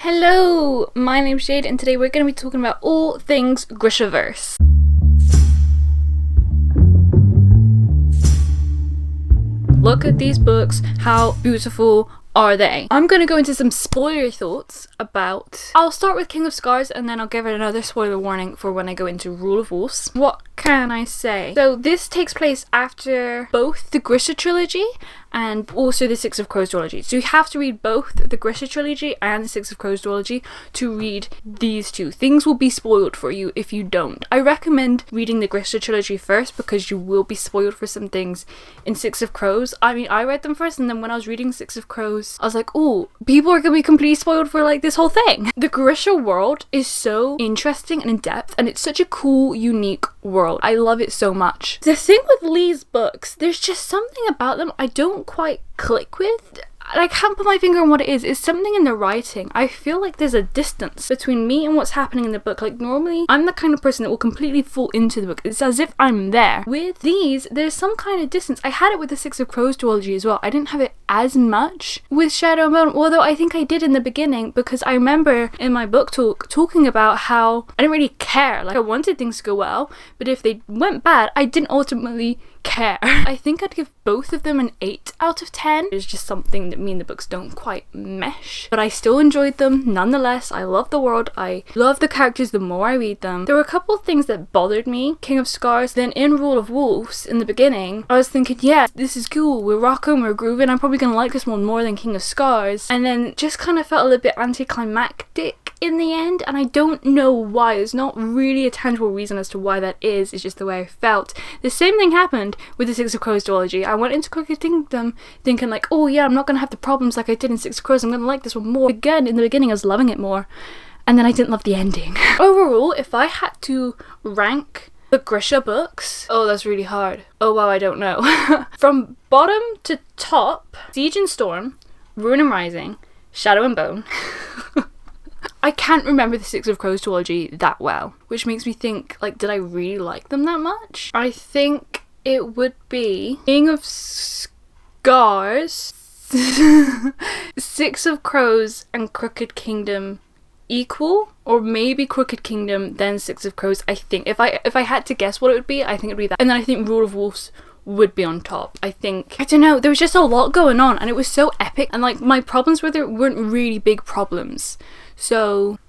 Hello, my name's Jade and today we're going to be talking about all things Grishaverse. Look at these books, how beautiful are they? I'm going to go into some spoiler thoughts about... I'll start with King of Scars and then I'll give it another spoiler warning for when I go into Rule of Wolves. What can I say? So this takes place after both the Grisha trilogy and also the Six of Crows duology. So you have to read both the Grisha trilogy and the Six of Crows duology to read these two. Things will be spoiled for you if you don't. I recommend reading the Grisha trilogy first because you will be spoiled for some things in Six of Crows. I mean, I read them first and then when I was reading Six of Crows, I was like, oh, people are gonna be completely spoiled for like this whole thing. The Grisha world is so interesting and in depth and it's such a cool, unique world. I love it so much. The thing with Lee's books, there's just something about them I don't quite click with. I can't put my finger on what it is. It's something in the writing. I feel like there's a distance between me and what's happening in the book. Like normally, I'm the kind of person that will completely fall into the book. It's as if I'm there. With these, there's some kind of distance. I had it with the Six of Crows duology as well. I didn't have it as much with Shadow and Bone, although I think I did in the beginning because I remember in my book talk talking about how I didn't really care. Like I wanted things to go well, but if they went bad, I didn't ultimately care. I think I'd give both of them an 8 out of 10. It's just something that me and the books don't quite mesh, but I still enjoyed them nonetheless. I love the world. I love the characters the more I read them. There were a couple of things that bothered me. King of Scars, then in Rule of Wolves in the beginning, I was thinking, yeah, this is cool. We're rocking, we're grooving. I'm probably gonna like this one more than King of Scars. And then just kind of felt a little bit anticlimactic in the end, and I don't know why. There's not really a tangible reason as to why that is. It's just the way I felt. The same thing happened with the Six of Crows duology. I went into Crooked Kingdom thinking like, oh yeah, I'm not gonna have the problems like I did in Six of Crows. I'm gonna like this one more. Again, in the beginning I was loving it more, and then I didn't love the ending. Overall, if I had to rank the Grisha books, oh, that's really hard. Oh wow, I don't know. From bottom to top, Siege and Storm, Ruin and Rising, Shadow and Bone. I can't remember the Six of Crows duology that well, which makes me think, like, did I really like them that much? I think it would be King of Scars, Six of Crows and Crooked Kingdom equal, or maybe Crooked Kingdom then Six of Crows. I think if I had to guess what it would be, I think it'd be that, and then I think Rule of Wolves would be on top. I don't know, there was just a lot going on and it was so epic, and like my problems with it weren't really big problems. So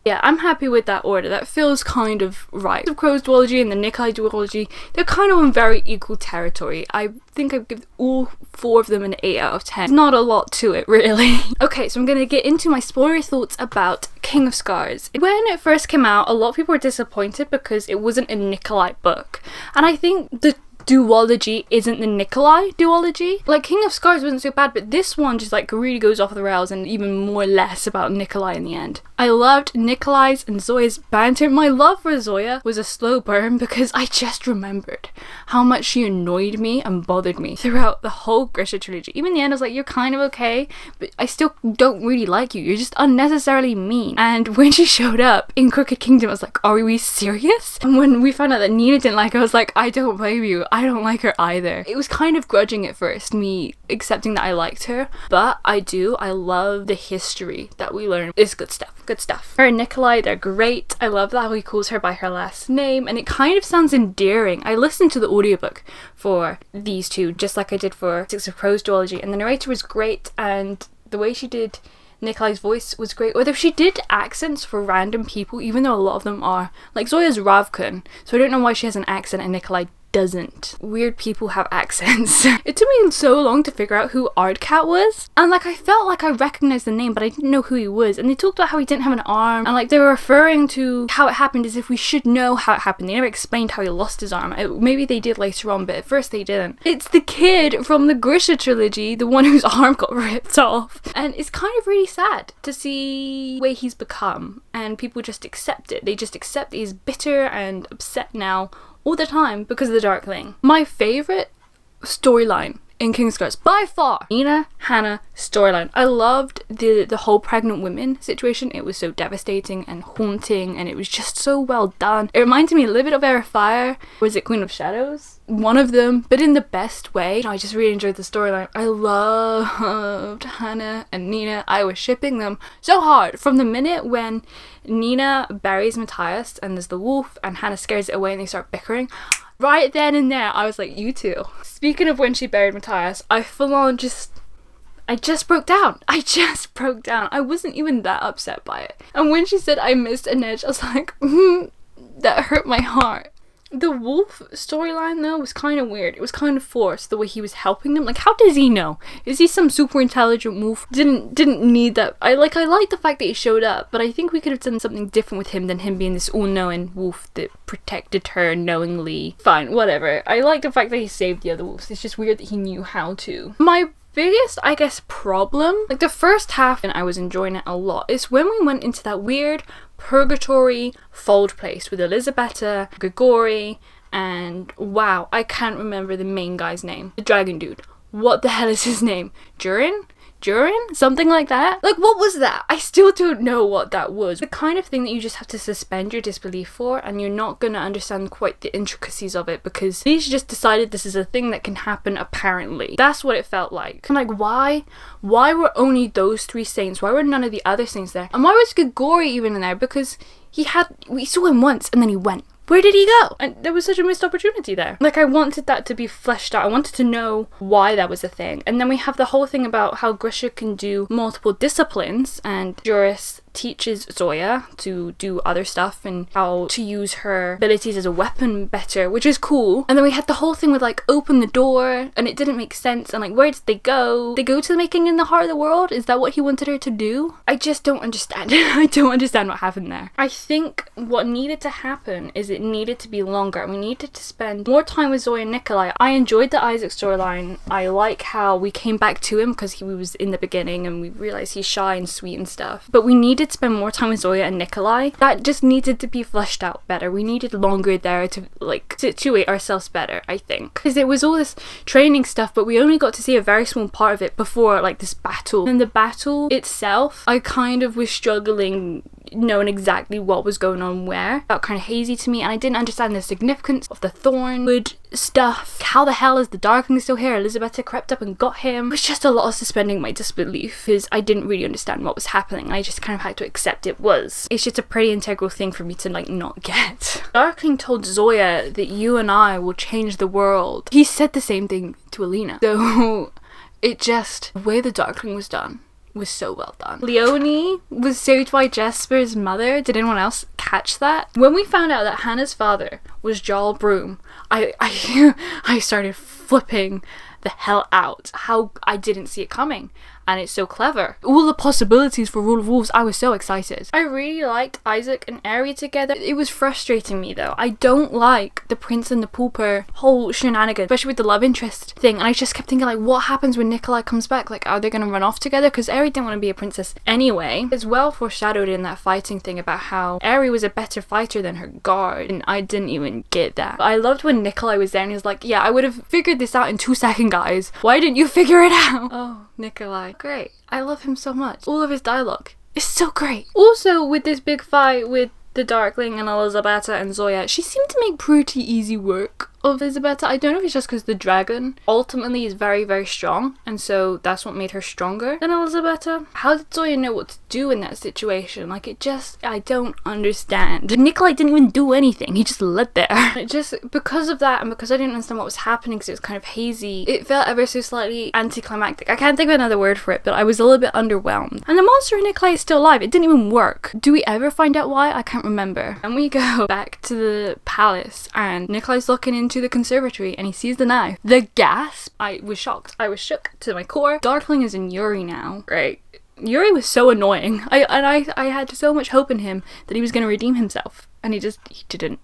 yeah, I'm happy with that order. That feels kind of right. The Crows duology and the NIKOLAI duology, they're kind of on very equal territory. I think I'd give all 4 of them an 8 out of 10. Not a lot to it, really. Okay, so I'm gonna get into my spoiler thoughts about King of Scars. When it first came out, a lot of people were disappointed because it wasn't a NIKOLAI book. And I think the duology isn't the NIKOLAI duology. Like King of Scars wasn't so bad, but this one just like really goes off the rails and even more less about NIKOLAI in the end. I loved NIKOLAI's and Zoya's banter. My love for Zoya was a slow burn because I just remembered how much she annoyed me and bothered me throughout the whole Grisha trilogy. Even in the end I was like, you're kind of okay, but I still don't really like you. You're just unnecessarily mean. And when she showed up in Crooked Kingdom, I was like, are we serious? And when we found out that Nina didn't like her, I was like, I don't blame you. I don't like her either. It was kind of grudging at first, me accepting that I liked her, but I love the history that we learn. It's good stuff, good stuff. Her and NIKOLAI, they're great. I love that how he calls her by her last name, and it kind of sounds endearing. I listened to the audiobook for these two, just like I did for Six of Crows duology, and the narrator was great, and the way she did NIKOLAI's voice was great. Although she did accents for random people, even though a lot of them are, like Zoya's Ravkun, so I don't know why she has an accent and NIKOLAI doesn't. Weird people have accents. It took me so long to figure out who Ardcat was, and like I felt like I recognized the name but I didn't know who he was, and they talked about how he didn't have an arm, and like they were referring to how it happened as if we should know how it happened. They never explained how he lost his arm. Maybe they did later on, but at first they didn't. It's the kid from the Grisha trilogy, the one whose arm got ripped off, and it's kind of really sad to see the way he's become, and people just accept it. They just accept that he's bitter and upset now all the time because of the Darkling. My favourite storyline in King of Scars. By far. Nina, Hannah storyline. I loved the whole pregnant women situation. It was so devastating and haunting, and it was just so well done. It reminded me a little bit of Air of Fire. Was it Queen of Shadows? One of them, but in the best way. I just really enjoyed the storyline. I loved Hannah and Nina. I was shipping them so hard. From the minute when Nina buries Matthias and there's the wolf and Hannah scares it away and they start bickering, right then and there I was like, you two. Speaking of when she buried Matthias, I full on I just broke down. I wasn't even that upset by it. And when she said I missed Inej, I was like, that hurt my heart. The wolf storyline though was kind of weird. It was kind of forced, the way he was helping them. Like, how does he know? Is he some super intelligent wolf? Didn't need that. I like the fact that he showed up, but I think we could have done something different with him than him being this all-knowing wolf that protected her knowingly. Fine, whatever. I like the fact that he saved the other wolves. It's just weird that he knew how to. My biggest, I guess, problem, like the first half, and I was enjoying it a lot, is when we went into that weird purgatory fold place with Elisabetta, Grigori, and wow, I can't remember the main guy's name. The dragon dude. What the hell is his name? Durin? Something like that? Like, what was that? I still don't know what that was. The kind of thing that you just have to suspend your disbelief for, and you're not gonna understand quite the intricacies of it because he's just decided this is a thing that can happen apparently. That's what it felt like. I'm like, why? Why were only those 3 saints? Why were none of the other saints there? And why was Grigori even in there? Because we saw him once and then he went. Where did he go? And there was such a missed opportunity there. Like, I wanted that to be fleshed out. I wanted to know why that was a thing. And then we have the whole thing about how Grisha can do multiple disciplines, and Juris teaches Zoya to do other stuff and how to use her abilities as a weapon better, which is cool. And then we had the whole thing with like open the door, and it didn't make sense, and like, where did they go? They go to the making in the heart of the world? Is that what he wanted her to do? I just don't understand. I don't understand what happened there. I think what needed to happen is it needed to be longer, and we needed to spend more time with Zoya and Nikolai. I enjoyed the Isaac storyline. I like how we came back to him because he was in the beginning and we realized he's shy and sweet and stuff, but we needed to spend more time with Zoya and Nikolai. That just needed to be fleshed out better. We needed longer there to like situate ourselves better, I think, because it was all this training stuff, but we only got to see a very small part of it before like this battle. And the battle itself, I kind of was struggling knowing exactly what was going on where. It felt kind of hazy to me, and I didn't understand the significance of the Thornwood stuff. How the hell is the Darkling still here? Elisabetta crept up and got him. It was just a lot of suspending my disbelief because I didn't really understand what was happening. I just kind of had to accept it was. It's just a pretty integral thing for me to like not get. Darkling told Zoya that you and I will change the world. He said the same thing to Alina. So it just, the way the Darkling was done was so well done. Leonie was saved by Jesper's mother. Did anyone else catch that? When we found out that Hannah's father was Jarl Broom, I started flipping the hell out. How I didn't see it coming. And it's so clever. All the possibilities for Rule of Wolves, I was so excited. I really liked Isaac and Aerie together. It was frustrating me though. I don't like the Prince and the Pauper whole shenanigan, especially with the love interest thing. And I just kept thinking like, what happens when Nikolai comes back? Like, are they going to run off together? Because Aerie didn't want to be a princess anyway. It's well foreshadowed in that fighting thing about how Aerie was a better fighter than her guard. And I didn't even get that. I loved when Nikolai was there and he was like, yeah, I would have figured this out in 2 seconds, guys. Why didn't you figure it out? Oh, Nikolai. Great. I love him so much. All of his dialogue is so great. Also, with this big fight with the Darkling and Elisabetta and Zoya, she seemed to make pretty easy work of Elisabetta. I don't know if it's just because the dragon ultimately is very, very strong, and so that's what made her stronger than Elisabetta. How did Zoya know what to do in that situation? Like, it just, I don't understand. Nikolai didn't even do anything. He just led there. It just, because of that, and because I didn't understand what was happening because it was kind of hazy, it felt ever so slightly anticlimactic. I can't think of another word for it, but I was a little bit underwhelmed. And the monster in Nikolai is still alive. It didn't even work. Do we ever find out why? I can't remember. And we go back to the palace, and Nikolai's looking into the conservatory and he sees the knife. The gasp! I was shocked. I was shook to my core. Darkling is in Yuri now. Great. Yuri was so annoying. I had so much hope in him that he was going to redeem himself, and he didn't.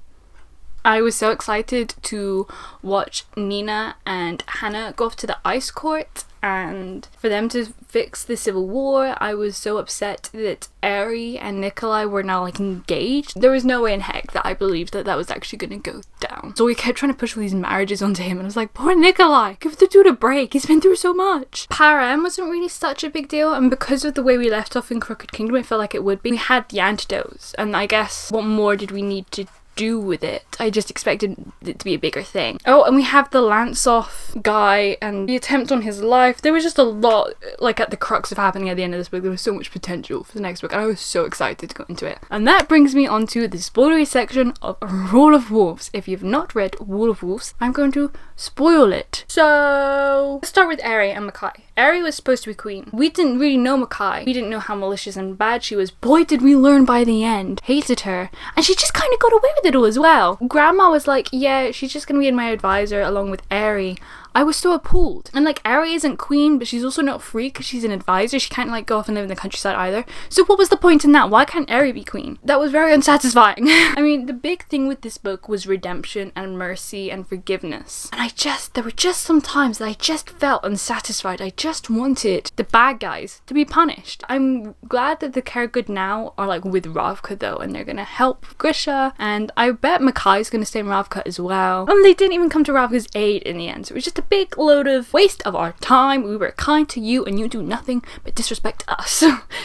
I was so excited to watch Nina and Hannah go off to the ice court and for them to fix the civil war. I was so upset that Eri and Nikolai were now like engaged. There was no way in heck that I believed that that was actually going to go down. So we kept trying to push all these marriages onto him and I was like, poor Nikolai, give the dude a break, he's been through so much. Param wasn't really such a big deal, and because of the way we left off in Crooked Kingdom it felt like it would be. We had the antidotes, and I guess what more did we need to do with it? I just expected it to be a bigger thing. Oh, and we have the Lance-off guy and the attempt on his life. There was just a lot, like, at the crux of happening at the end of this book. There was so much potential for the next book and I was so excited to go into it. And that brings me on to the spoilery section of Rule of Wolves. If you've not read Rule of Wolves, I'm going to spoil it. So let's start with Eri and Makai. Eri was supposed to be queen. We didn't really know Makai. We didn't know how malicious and bad she was. Boy, did we learn by the end. Hated her. And she just kind of got away with it all as well. Grandma was like, yeah, she's just gonna be my advisor along with Eri. I was so appalled. And like, Eri isn't queen, but she's also not free because she's an advisor. She can't like go off and live in the countryside either. So what was the point in that? Why can't Eri be queen? That was very unsatisfying. I mean, the big thing with this book was redemption and mercy and forgiveness. And there were just some times that I just felt unsatisfied. I just wanted the bad guys to be punished. I'm glad that the Caregood now are like with Ravka though, and they're gonna help Grisha. And I bet Makai's gonna stay in Ravka as well. And they didn't even come to Ravka's aid in the end. So it was just a big load of waste of our time. We were kind to you and you do nothing but disrespect us.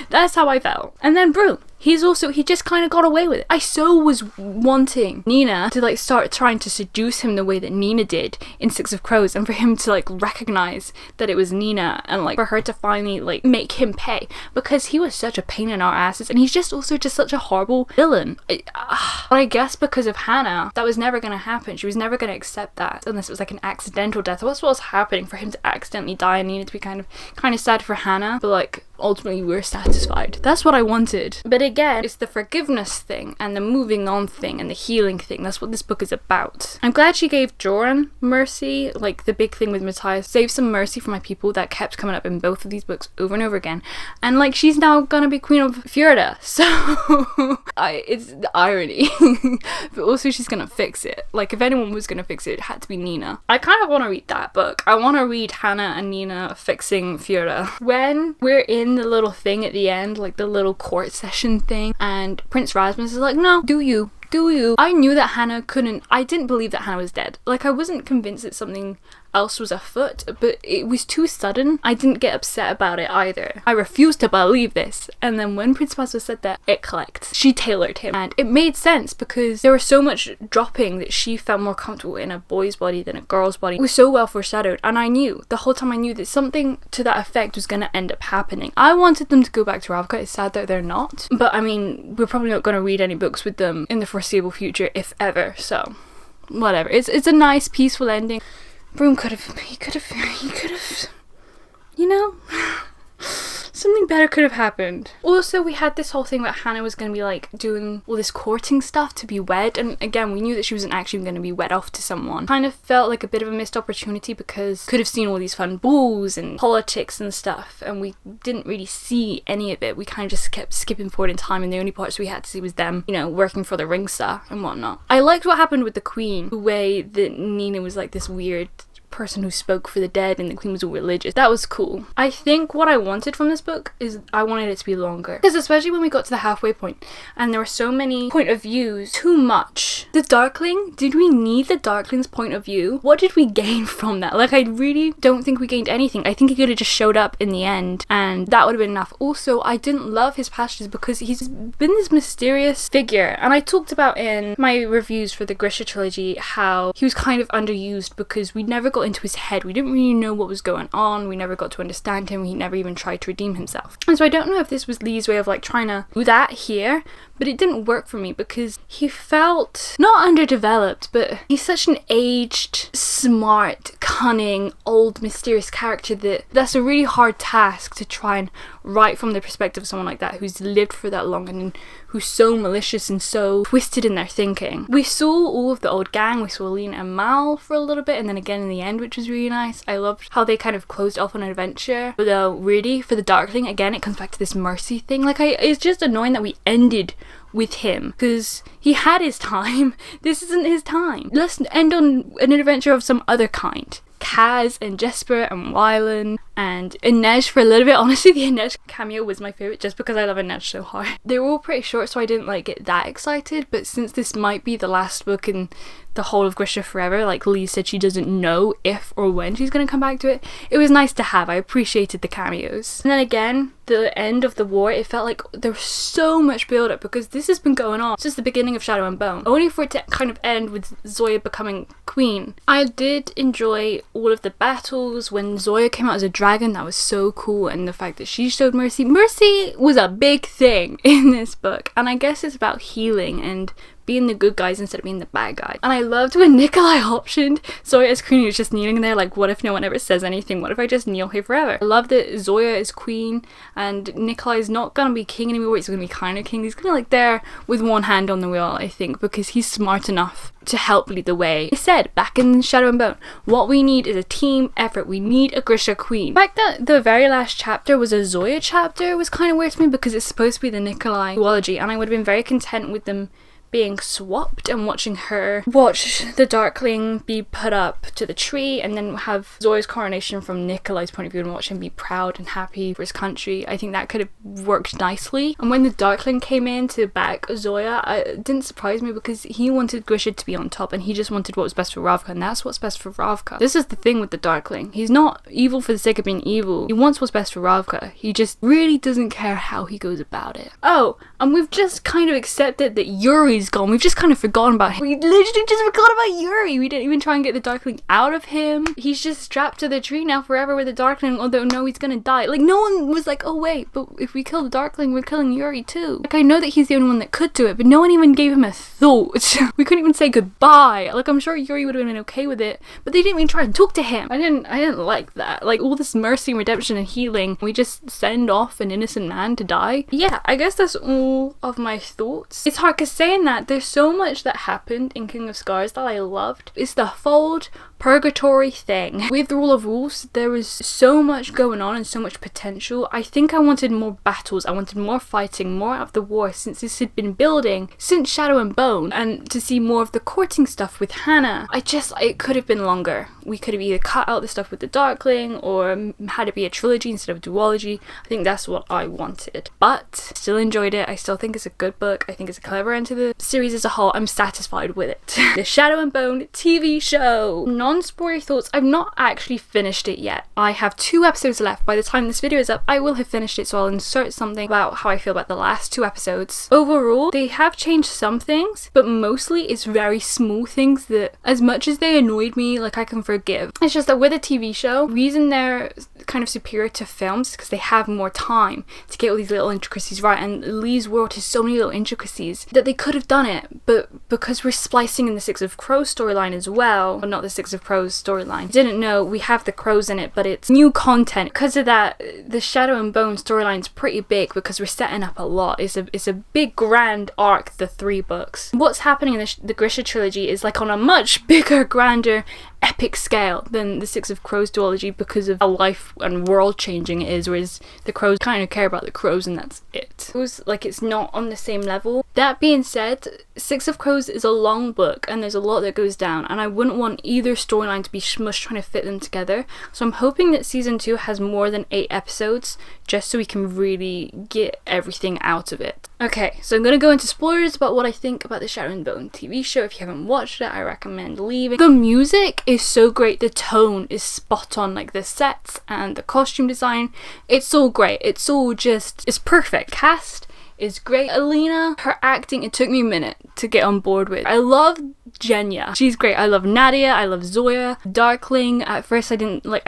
That's how I felt. And then Broom. He just kind of got away with it. I so was wanting Nina to like start trying to seduce him the way that Nina did in Six of Crows, and for him to like recognize that it was Nina, and like for her to finally like make him pay, because he was such a pain in our asses and he's just also just such a horrible villain. I guess because of Hannah, that was never going to happen. She was never going to accept that unless it was like an accidental death. That's what was happening, for him to accidentally die and Nina to be kind of sad for Hannah, but like ultimately we were satisfied. That's what I wanted. But again, it's the forgiveness thing and the moving on thing and the healing thing. That's what this book is about. I'm glad she gave Joran mercy. Like the big thing with Matthias, save some mercy for my people, that kept coming up in both of these books over and over again. And like, she's now gonna be queen of Fjorda, so it's the irony. But also she's gonna fix it. Like if anyone was gonna fix it, it had to be Nina. I kind of want to read that book. I want to read Hannah and Nina fixing Fjorda. When we're in the little thing at the end, like the little court session thing, and Prince Rasmus is like, no, do you. I knew that Hannah couldn't, I didn't believe that Hannah was dead. Like I wasn't convinced that something else was afoot, but it was too sudden. I didn't get upset about it either. I refused to believe this. And then when Prince Rasmus said that, it clicked. She tailored him, and it made sense because there was so much dropping that she felt more comfortable in a boy's body than a girl's body. It was so well foreshadowed, and I knew the whole time, I knew that something to that effect was going to end up happening. I wanted them to go back to Ravka. It's sad that they're not, but I mean, we're probably not going to read any books with them in the foreseeable future, if ever, so whatever. It's a nice peaceful ending. Broom could have, you know, something better could have happened. Also, we had this whole thing that Hannah was going to be like doing all this courting stuff to be wed, and again, we knew that she wasn't actually going to be wed off to someone. Kind of felt like a bit of a missed opportunity because could have seen all these fun balls and politics and stuff, and we didn't really see any of it. We kind of just kept skipping forward in time, and the only parts we had to see was them, you know, working for the ring star and whatnot. I liked what happened with the queen, the way that Nina was like this weird person who spoke for the dead and the queen was all religious. That was cool. I think what I wanted from this book is I wanted it to be longer, because especially when we got to the halfway point and there were so many point of views, too much. The Darkling, did we need the Darkling's point of view? What did we gain from that? Like, I really don't think we gained anything. I think he could have just showed up in the end and that would have been enough. Also, I didn't love his passages because he's been this mysterious figure, and I talked about in my reviews for the Grisha trilogy how he was kind of underused because we never got into his head. We didn't really know what was going on. We never got to understand him. He never even tried to redeem himself. And so I don't know if this was Lee's way of like trying to do that here, but it didn't work for me because he felt not underdeveloped, but he's such an aged, smart, cunning, old, mysterious character that's a really hard task to try and write from the perspective of someone like that who's lived for that long and who's so malicious and so twisted in their thinking. We saw all of the old gang. We saw Lena and Mal for a little bit, and then again in the end, which was really nice. I loved how they kind of closed off on an adventure. But though, really, for the Darkling, again, it comes back to this mercy thing. Like, it's just annoying that we ended with him, because he had his time. This isn't his time. Let's end on an adventure of some other kind. Kaz and Jesper and Wylan and Inej for a little bit. Honestly, the Inej cameo was my favourite just because I love Inej so hard. They were all pretty short, so I didn't like get that excited, but since this might be the last book in the whole of Grisha Forever, like Lee said, she doesn't know if or when she's going to come back to it. It was nice to have. I appreciated the cameos. And then again, the end of the war, it felt like there was so much build up because this has been going on since the beginning of Shadow and Bone, only for it to kind of end with Zoya becoming queen. I did enjoy all of the battles. When Zoya came out as a dragon, that was so cool, and the fact that she showed mercy. Mercy was a big thing in this book, and I guess it's about healing and being the good guys instead of being the bad guys. And I loved when Nikolai optioned Zoya as queen. He was just kneeling there like, what if no one ever says anything? What if I just kneel here forever? I love that Zoya is queen and Nikolai is not gonna be king anymore. He's gonna be kind of king. He's gonna like there with one hand on the wheel, I think, because he's smart enough to help lead the way. I said back in Shadow and Bone, what we need is a team effort. We need a Grisha queen. The fact that the very last chapter was a Zoya chapter was kind of weird to me because it's supposed to be the Nikolai duology, and I would have been very content with them being swapped and watching her watch the Darkling be put up to the tree and then have Zoya's coronation from Nikolai's point of view and watch him be proud and happy for his country. I think that could have worked nicely. And when the Darkling came in to back Zoya, it didn't surprise me because he wanted Grisha to be on top and he just wanted what was best for Ravka, and that's what's best for Ravka. This is the thing with the Darkling. He's not evil for the sake of being evil. He wants what's best for Ravka. He just really doesn't care how he goes about it. Oh, and we've just kind of accepted that Yuri's gone. We've just kind of forgotten about him. We literally just forgot about Yuri. We didn't even try and get the Darkling out of him. He's just strapped to the tree now forever with the Darkling, although no, he's gonna die. Like, no one was like, oh wait, but if we kill the Darkling, we're killing Yuri too. Like, I know that he's the only one that could do it, but no one even gave him a thought. We couldn't even say goodbye. Like, I'm sure Yuri would have been okay with it, but they didn't even try and talk to him. I didn't like that. Like, all this mercy and redemption and healing, we just send off an innocent man to die. Yeah, I guess that's all of my thoughts. It's hard because saying that, there's so much that happened in King of Scars that I loved. It's the fold purgatory thing. With Rule of Wolves, there was so much going on and so much potential. I think I wanted more battles. I wanted more fighting, more out of the war, since this had been building since Shadow and Bone, and to see more of the courting stuff with Hannah. It could have been longer. We could have either cut out the stuff with the Darkling or had it be a trilogy instead of a duology. I think that's what I wanted. But still enjoyed it. I still think it's a good book. I think it's a clever end to the series as a whole. I'm satisfied with it. The Shadow and Bone TV show. Non-spoiler thoughts. I've not actually finished it yet. I have 2 episodes left. By the time this video is up, I will have finished it, so I'll insert something about how I feel about the last 2 episodes. Overall, they have changed some things, but mostly it's very small things that, as much as they annoyed me, like, I can forgive. It's just that with a TV show, the reason they're kind of superior to films is because they have more time to get all these little intricacies right, and Lee's world has so many little intricacies that they could have done it, but because we're splicing in the Six of Crows storyline as well, or not the Six of Crows storyline, didn't know we have the crows in it, but it's new content. Because of that, the Shadow and Bone storyline's pretty big because we're setting up a lot. It's a big grand arc, the 3 books. What's happening in the Grisha trilogy is like on a much bigger, grander, epic scale than the Six of Crows duology because of how life and world changing it is, whereas the crows kind of care about the crows and that's it. It was like it's not on the same level. That being said, Six of Crows is a long book and there's a lot that goes down, and I wouldn't want either storyline to be smushed trying to fit them together, so I'm hoping that season 2 has more than 8 episodes just so we can really get everything out of it. Okay, so I'm gonna go into spoilers about what I think about the Shadow and Bone TV show. If you haven't watched it, I recommend leaving. The music is so great, the tone is spot on, like the sets and the costume design, it's all great, it's perfect. Cast is great. Alina, her acting, it took me a minute to get on board with. I love Jenya, she's great. I love Nadia, I love Zoya. Darkling, at first I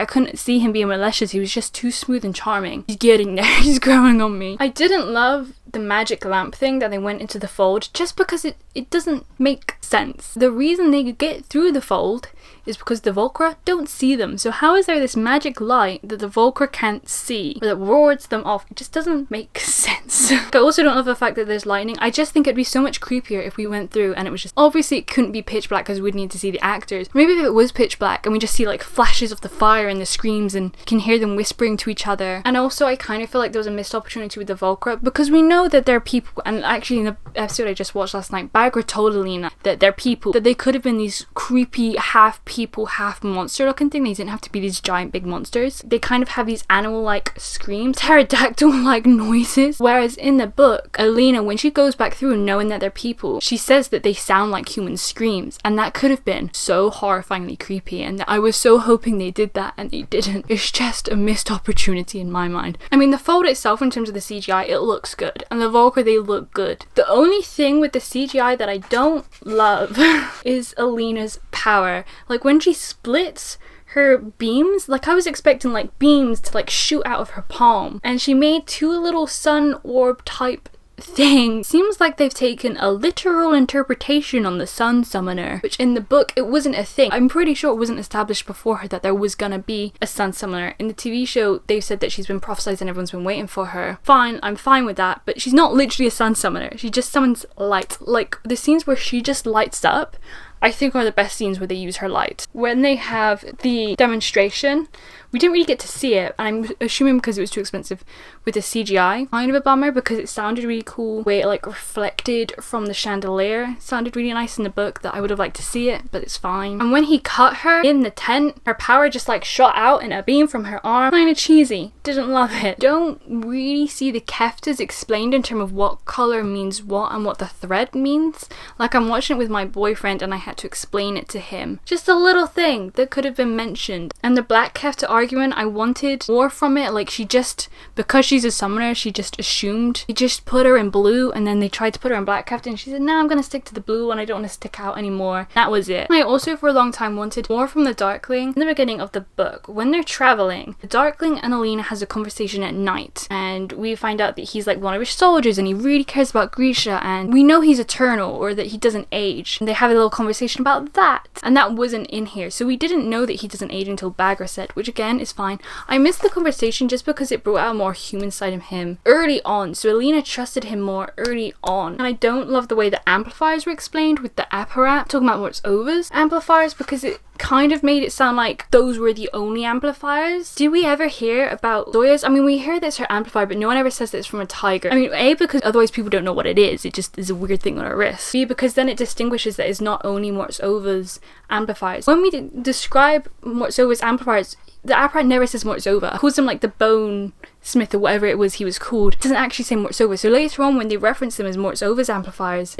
couldn't see him being malicious, he was just too smooth and charming. He's getting there, he's growing on me. I didn't love the magic lamp thing that they went into the fold just because it doesn't make sense. The reason they get through the fold is because the Volcra don't see them. So how is there this magic light that the Volcra can't see, or that wards them off? It just doesn't make sense. I also don't love the fact that there's lightning. I just think it'd be so much creepier if we went through and it was just, obviously it couldn't be pitch black because we'd need to see the actors. Maybe if it was pitch black and we just see like flashes of the fire and the screams and can hear them whispering to each other. And also I kind of feel like there was a missed opportunity with the Volcra because we know know that they're people, and actually in the episode I just watched last night, Bagra told Alina that they're people, that they could have been these creepy half people, half monster looking thing. They didn't have to be these giant big monsters. They kind of have these animal-like screams, pterodactyl-like noises. Whereas in the book, Alina, when she goes back through knowing that they're people, she says that they sound like human screams, and that could have been so horrifyingly creepy, and I was so hoping they did that, and they didn't. It's just a missed opportunity in my mind. I mean, the fold itself, in terms of the CGI, it looks good, and the Volker, they look good. The only thing with the CGI that I don't love is Alina's power. Like, when she splits her beams, like I was expecting like beams to like shoot out of her palm, and she made two little sun orb type thing. Seems like they've taken a literal interpretation on the sun summoner, which in the book it wasn't a thing. I'm pretty sure it wasn't established before her that there was gonna be a sun summoner. In the TV show they said that she's been prophesized and everyone's been waiting for her. Fine, I'm fine with that, but she's not literally a sun summoner. She just summons light. Like the scenes where she just lights up, I think are the best scenes where they use her light. When they have the demonstration, we didn't really get to see it, and I'm assuming because it was too expensive with the CGI. Kind of a bummer, because it sounded really cool. The way it like reflected from the chandelier sounded really nice in the book, that I would have liked to see it, but it's fine. And when he cut her in the tent, her power just like shot out in a beam from her arm. Kind of cheesy. Didn't love it. Don't really see the keftas explained in terms of what color means what and what the thread means. Like, I'm watching it with my boyfriend and I had to explain it to him. Just a little thing that could have been mentioned. And the black kefta argument, I wanted more from it. Like, she just, because she's a summoner, she just assumed. He just put her in blue, and then they tried to put her in black kefta, and she said, no, I'm gonna stick to the blue and I don't want to stick out anymore. That was it. I also for a long time wanted more from the Darkling. In the beginning of the book, when they're traveling, the Darkling and Alina has a conversation at night, and we find out that he's like one of her soldiers and he really cares about Grisha, and we know he's eternal, or that he doesn't age, and they have a little conversation about that, and that wasn't in here, so we didn't know that he doesn't age until Bagra said, which again is fine. I missed the conversation just because it brought out a more human side of him early on, so Alina trusted him more early on. And I don't love the way the amplifiers were explained with the apparat, talking about what's overs amplifiers, because it kind of made it sound like those were the only amplifiers. Do we ever hear about Zoya's? I mean, we hear that it's her amplifier, but no one ever says that it's from a tiger. I mean, A, because otherwise people don't know what it is. It just is a weird thing on her wrist. B, because then it distinguishes that it's not only Mortzova's amplifiers. When we describe Mortzova's amplifiers, the apparat never says Mortzova. It calls him like the Bone Smith or whatever it was he was called. It doesn't actually say Mortzova. So later on when they reference them as Mortzova's amplifiers,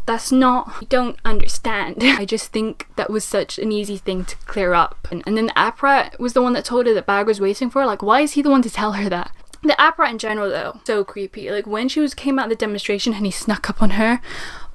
that's not, you don't understand. I just think that was such an easy thing to clear up. And then the apparat was the one that told her that Bagra's waiting for her. Like, why is he the one to tell her that? The apparat in general though, so creepy. Like when she came out of the demonstration and he snuck up on her,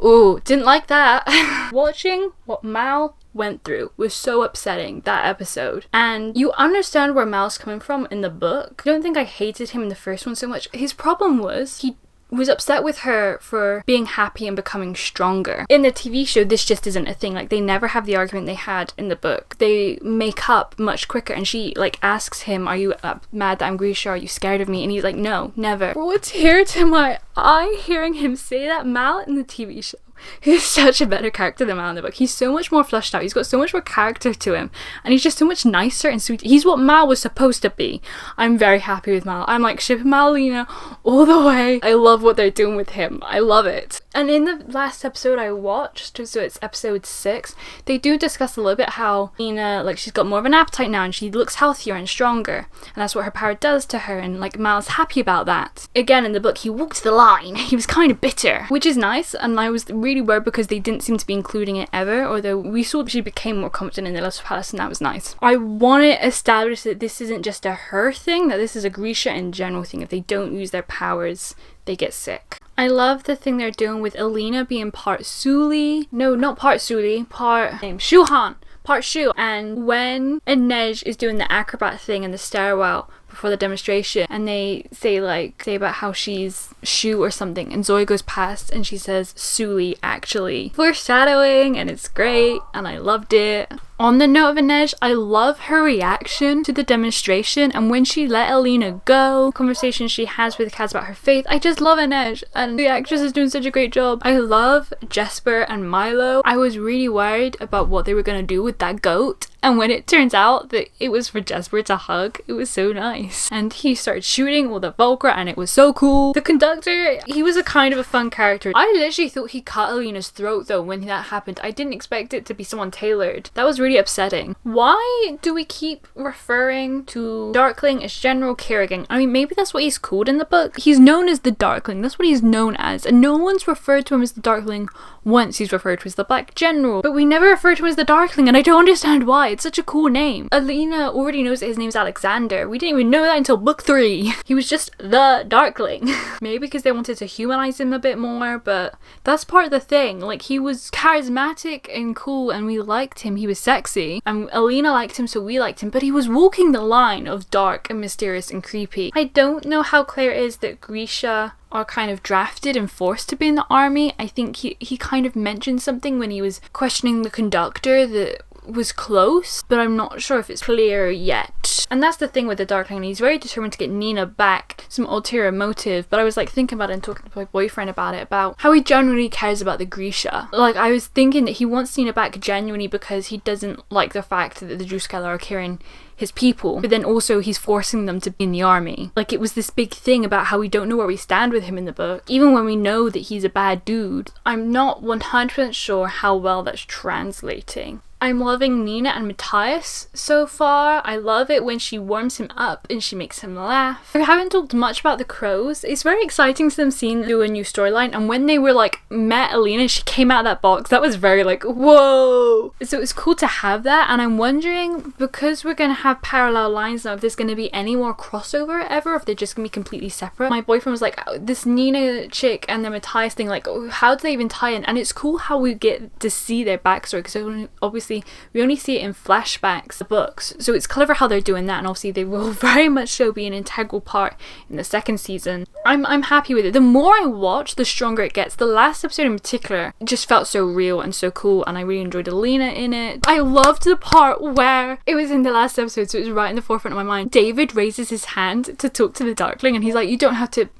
oh, didn't like that. Watching what Mal went through was so upsetting, that episode. And you understand where Mal's coming from in the book. I don't think I hated him in the first one so much. His problem was he was upset with her for being happy and becoming stronger. In the TV show, this just isn't a thing. Like, they never have the argument they had in the book. They make up much quicker, and she like asks him, are you mad that I'm Grisha? Are you scared of me? And he's like, no, never. Brought a tear to my eye hearing him say that. Mal in the TV show, he's such a better character than Mal in the book. He's so much more fleshed out. He's got so much more character to him. And he's just so much nicer and sweet. He's what Mal was supposed to be. I'm very happy with Mal. I'm like shipping Mal, Lena all the way. I love what they're doing with him. I love it. And in the last episode I watched, so it's episode 6, they do discuss a little bit how Lena, like, she's got more of an appetite now and she looks healthier and stronger. And that's what her power does to her, and like Mal's happy about that. Again, in the book, he walked the line. He was kind of bitter, which is nice, and I was really worried because they didn't seem to be including it ever, although we saw that she became more confident in the Lust Palace, and that was nice. I want to establish that this isn't just a her thing, that this is a Grisha in general thing. If they don't use their powers, they get sick. I love the thing they're doing with Alina being part Suli. No, not part Suli, part Shuhan. Part Shu. And when Inej is doing the acrobat thing in the stairwell before the demonstration, and they say about how she's Shu or something, and Zoe goes past and she says Suli actually. Foreshadowing, and it's great, and I loved it. On the note of Inej, I love her reaction to the demonstration, and when she let Alina go, conversation she has with Kaz about her faith. I just love Inej, and the actress is doing such a great job. I love Jesper and Milo. I was really worried about what they were gonna do with that goat, and when it turns out that it was for Jesper to hug, it was so nice. And he started shooting all the Volcra, and it was so cool. The conductor, he was a kind of a fun character. I literally thought he cut Alina's throat though when that happened. I didn't expect it to be someone tailored. That was really upsetting. Why do we keep referring to Darkling as General Kerrigan? I mean, maybe that's what he's called in the book. He's known as the Darkling. That's what he's known as. And no one's referred to him as the Darkling once. He's referred to as the Black General. But we never refer to him as the Darkling, and I don't understand why. It's such a cool name. Alina already knows that his name's Alexander. We didn't even know that until book 3. He was just the Darkling. Maybe because they wanted to humanize him a bit more, but that's part of the thing. Like, he was charismatic and cool, and we liked him. He was sexy, and Alina liked him, so we liked him, but he was walking the line of dark and mysterious and creepy. I don't know how clear it is that Grisha are kind of drafted and forced to be in the army. I think he kind of mentioned something when he was questioning the conductor that was close, but I'm not sure if it's clear yet. And that's the thing with the Darkling. He's very determined to get Nina back, some ulterior motive, but I was like thinking about it and talking to my boyfriend about it, about how he genuinely cares about the Grisha. Like, I was thinking that he wants Nina back genuinely because he doesn't like the fact that the Druskeller are carrying his people, but then also he's forcing them to be in the army. Like, it was this big thing about how we don't know where we stand with him in the book, even when we know that he's a bad dude. I'm not 100% sure how well that's translating. I'm loving Nina and Matthias so far. I love it when she warms him up and she makes him laugh. I haven't talked much about the crows. It's very exciting to them seeing them do a new storyline, and when they were like met Alina and she came out of that box, that was very like, whoa. So it's cool to have that, and I'm wondering, because we're gonna have parallel lines now, if there's gonna be any more crossover ever, if they're just gonna be completely separate. My boyfriend was like, oh, this Nina chick and the Matthias thing, like, oh, how do they even tie in? And it's cool how we get to see their backstory, because obviously we only see it in flashbacks, the books, so it's clever how they're doing that, and obviously they will very much so be an integral part in the second season. I'm happy with it. The more I watch, the stronger it gets. The last episode in particular just felt so real and so cool, and I really enjoyed Alina in it. I loved the part where it was in the last episode, so it was right in the forefront of my mind. David raises his hand to talk to the Darkling, and he's like, you don't have to.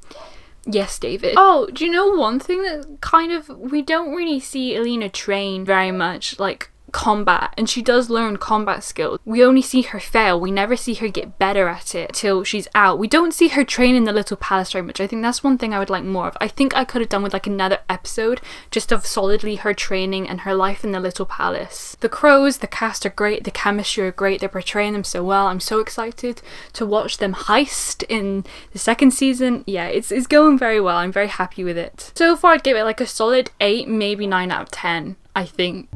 Yes, David. Oh, do you know one thing that kind of, we don't really see Alina train very much, like combat, and she does learn combat skills. We only see her fail. We never see her get better at it till she's out. We don't see her train in the Little Palace very much. I think that's one thing I would like more of. I think I could have done with like another episode just of solidly her training and her life in the Little Palace. The crows, the cast are great, the chemistry are great, they're portraying them so well. I'm so excited to watch them heist in the second season. Yeah, it's going very well. I'm very happy with it. So far I'd give it like a solid 8, maybe 9 out of 10, I think.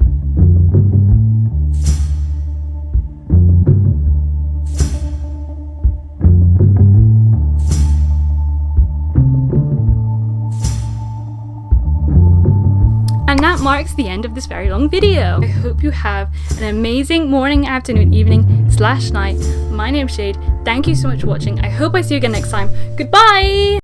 And that marks the end of this very long video. I hope you have an amazing morning, afternoon, evening / night. My name's Shade. Thank you so much for watching. I hope I see you again next time. Goodbye!